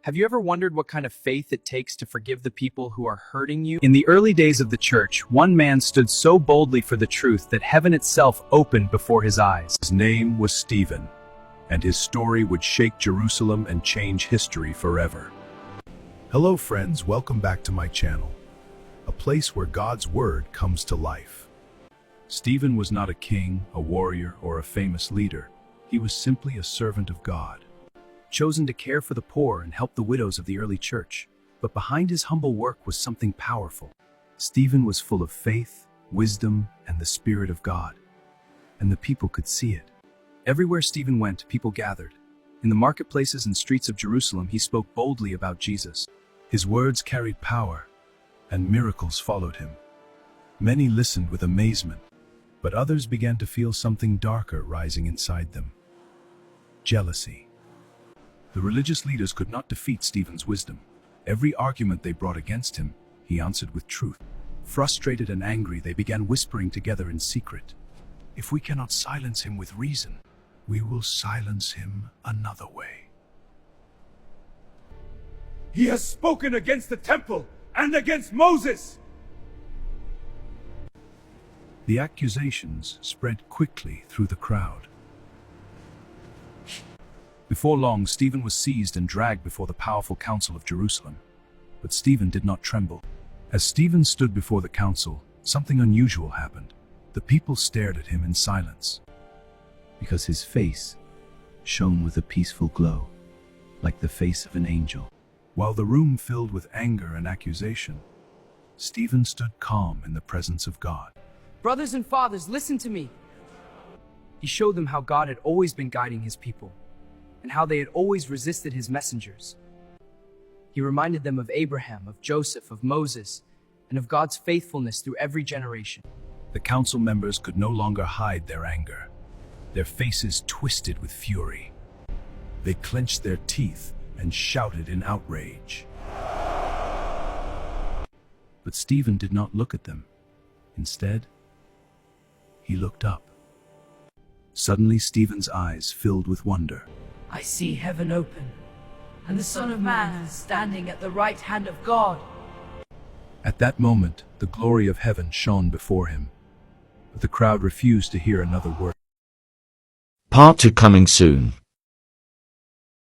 Have you ever wondered what kind of faith it takes to forgive the people who are hurting you? In the early days of the church, one man stood so boldly for the truth that heaven itself opened before his eyes. His name was Stephen, and his story would shake Jerusalem and change history forever. Hello friends, welcome back to my channel, a place where God's word comes to life. Stephen was not a king, a warrior, or a famous leader. He was simply a servant of God, chosen to care for the poor and help the widows of the early church. But behind his humble work was something powerful. Stephen was full of faith, wisdom, and the Spirit of God, and the people could see it. Everywhere Stephen went, people gathered. In the marketplaces and streets of Jerusalem, he spoke boldly about Jesus. His words carried power, and miracles followed him. Many listened with amazement, but others began to feel something darker rising inside them: jealousy. The religious leaders could not defeat Stephen's wisdom. Every argument they brought against him, he answered with truth. Frustrated and angry, they began whispering together in secret, "If we cannot silence him with reason, we will silence him another way." He has spoken against the temple and against Moses. The accusations spread quickly through the crowd. Before long, Stephen was seized and dragged before the powerful council of Jerusalem. But Stephen did not tremble. As Stephen stood before the council, something unusual happened. The people stared at him in silence, because his face shone with a peaceful glow, like the face of an angel. While the room filled with anger and accusation, Stephen stood calm in the presence of God. Brothers and fathers, listen to me. He showed them how God had always been guiding his people, and how they had always resisted his messengers. He reminded them of Abraham, of Joseph, of Moses, and of God's faithfulness through every generation. The council members could no longer hide their anger. Their faces twisted with fury. They clenched their teeth and shouted in outrage. But Stephen did not look at them. Instead, he looked up. Suddenly, Stephen's eyes filled with wonder. I see heaven open, and the Son of Man is standing at the right hand of God. At that moment, the glory of heaven shone before him, but the crowd refused to hear another word. Part 2 coming soon.